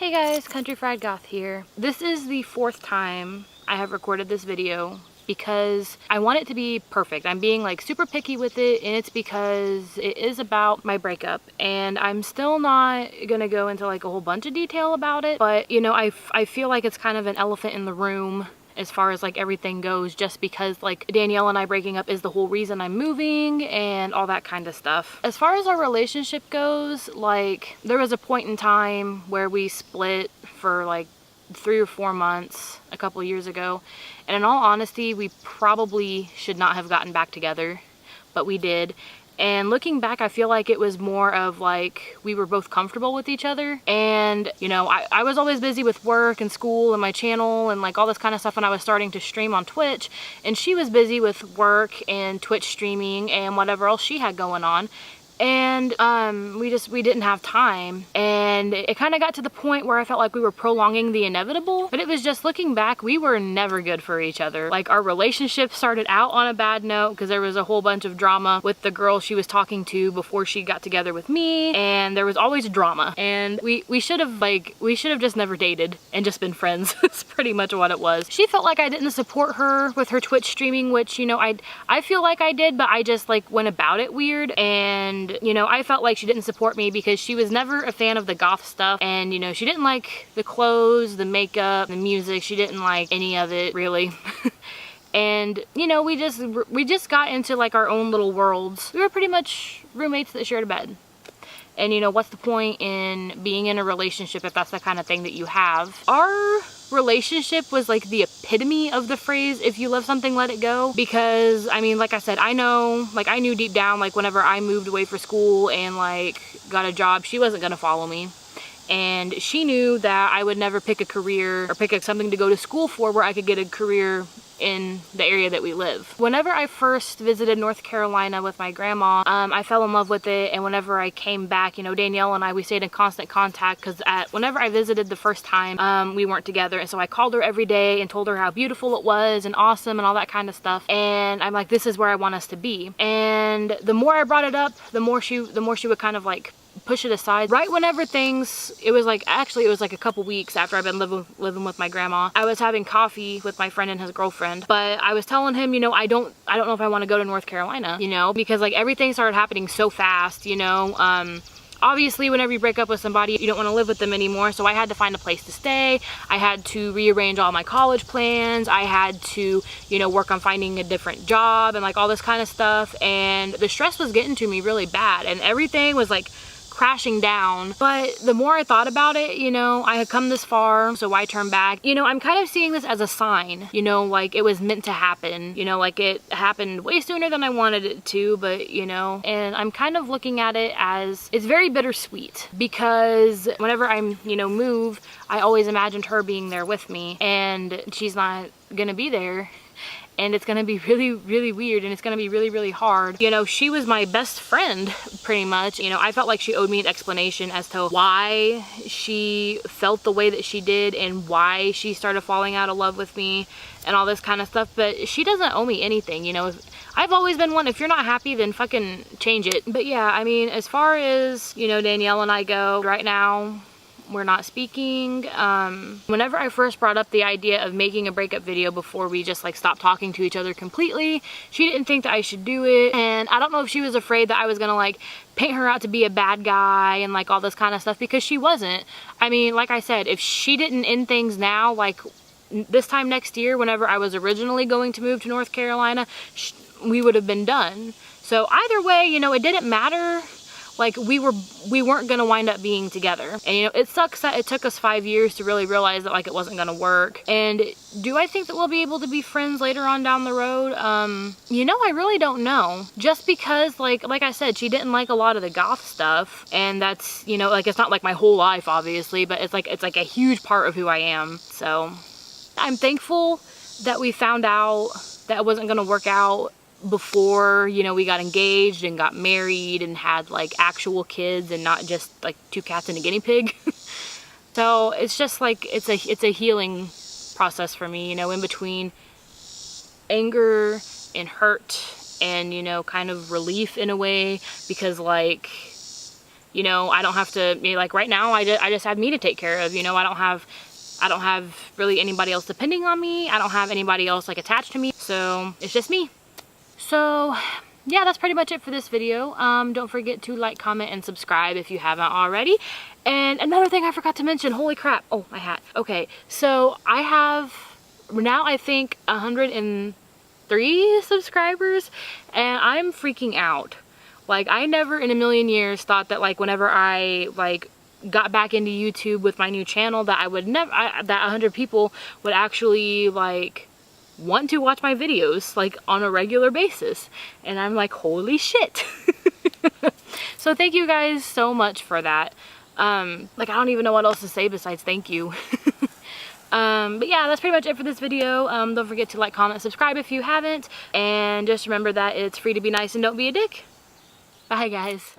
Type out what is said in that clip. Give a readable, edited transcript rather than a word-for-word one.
Hey guys, Country Fried Goth here. This is the 4th time I have recorded this video because I want it to be perfect. I'm being like super picky with it, and it's because it is about my breakup, and I'm still not gonna go into like a whole bunch of detail about it, but you know, I feel like it's kind of an elephant in the room as far as like everything goes, just because like Danielle and I breaking up is the whole reason I'm moving and all that kind of stuff. As far as our relationship goes, like there was a point in time where we split for like 3 or 4 months a couple years ago, and in all honesty we probably should not have gotten back together, but we did. And looking back, I feel like it was more of like we were both comfortable with each other, and you know, I was always busy with work and school and my channel and like all this kind of stuff when I was starting to stream on Twitch, and she was busy with work and Twitch streaming and whatever else she had going on. And we didn't have time, and it kind of got to the point where I felt like we were prolonging the inevitable. But it was just, looking back, we were never good for each other. Like our relationship started out on a bad note because there was a whole bunch of drama with the girl she was talking to before she got together with me, and there was always drama, and we should have just never dated and just been friends. That's pretty much what it was. She felt like I didn't support her with her Twitch streaming, which, you know, I feel like I did, but I just like went about it weird. And you know, I felt like she didn't support me because she was never a fan of the goth stuff, and you know, she didn't like the clothes, the makeup, the music. She didn't like any of it really. And you know, we just got into like our own little worlds. We were pretty much roommates that shared a bed. And you know, what's the point in being in a relationship if that's the kind of thing that you have? Our relationship was like the epitome of the phrase, if you love something, let it go. Because I mean, like I said, I knew deep down, like whenever I moved away for school and like got a job, she wasn't gonna follow me. And she knew that I would never pick a career or pick something to go to school for where I could get a career in the area that we live. Whenever I first visited North Carolina with my grandma, I fell in love with it, and whenever I came back, you know, Danielle and I, we stayed in constant contact because whenever I visited the first time, we weren't together, and so I called her every day and told her how beautiful it was and awesome and all that kind of stuff, and I'm like, this is where I want us to be. And the more I brought it up, the more she would kind of like push it aside. Right whenever it was like a couple weeks after I've been living with my grandma, I was having coffee with my friend and his girlfriend, but I was telling him, you know, I don't know if I want to go to North Carolina, you know, because like everything started happening so fast, you know. Obviously, whenever you break up with somebody, you don't want to live with them anymore, so I had to find a place to stay. I had to rearrange all my college plans. I had to, you know, work on finding a different job and like all this kind of stuff, and the stress was getting to me really bad, and everything was like crashing down. But the more I thought about it, you know, I had come this far, so why turn back? You know, I'm kind of seeing this as a sign, you know, like it was meant to happen, you know, like it happened way sooner than I wanted it to, but you know, and I'm kind of looking at it as, it's very bittersweet, because whenever I'm, you know, move, I always imagined her being there with me, and she's not gonna be there. And it's gonna be really, really weird, and it's gonna be really, really hard. You know, she was my best friend, pretty much. You know, I felt like she owed me an explanation as to why she felt the way that she did and why she started falling out of love with me and all this kind of stuff, but she doesn't owe me anything, you know. I've always been one, if you're not happy, then fucking change it. But yeah, I mean, as far as, you know, Danielle and I go, right now, we're not speaking. Whenever I first brought up the idea of making a breakup video before we just like stopped talking to each other completely, she didn't think that I should do it, and I don't know if she was afraid that I was gonna like paint her out to be a bad guy and like all this kind of stuff, because she wasn't. I mean, like I said, if she didn't end things now, like this time next year, whenever I was originally going to move to North Carolina, we would have been done. So either way, you know, it didn't matter. Like we weren't gonna wind up being together, and you know, it sucks that it took us 5 years to really realize that like it wasn't gonna work. And do I think that we'll be able to be friends later on down the road? You know, I really don't know, just because like I said, she didn't like a lot of the goth stuff, and that's, you know, like it's not like my whole life obviously, but it's like a huge part of who I am. So I'm thankful that we found out that it wasn't gonna work out before, you know, we got engaged and got married and had like actual kids and not just like 2 cats and a guinea pig. So it's just like, it's a healing process for me, you know, in between anger and hurt and, you know, kind of relief in a way, because like You know, I don't have to, like right now, I just have me to take care of, you know. I don't have really anybody else depending on me. I don't have anybody else like attached to me. So it's just me. So yeah, that's pretty much it for this video. Don't forget to like, comment, and subscribe if you haven't already. And another thing I forgot to mention, holy crap. Oh, my hat. Okay, so I have now I think 103 subscribers, and I'm freaking out. Like, I never in a million years thought that like whenever I like got back into YouTube with my new channel that I would never, that 100 people would actually like want to watch my videos like on a regular basis. And I'm like, holy shit. So thank you guys so much for that. Like, I don't even know what else to say besides thank you. But yeah, that's pretty much it for this video. Don't forget to like, comment, subscribe if you haven't, and just remember that it's free to be nice and don't be a dick. Bye guys.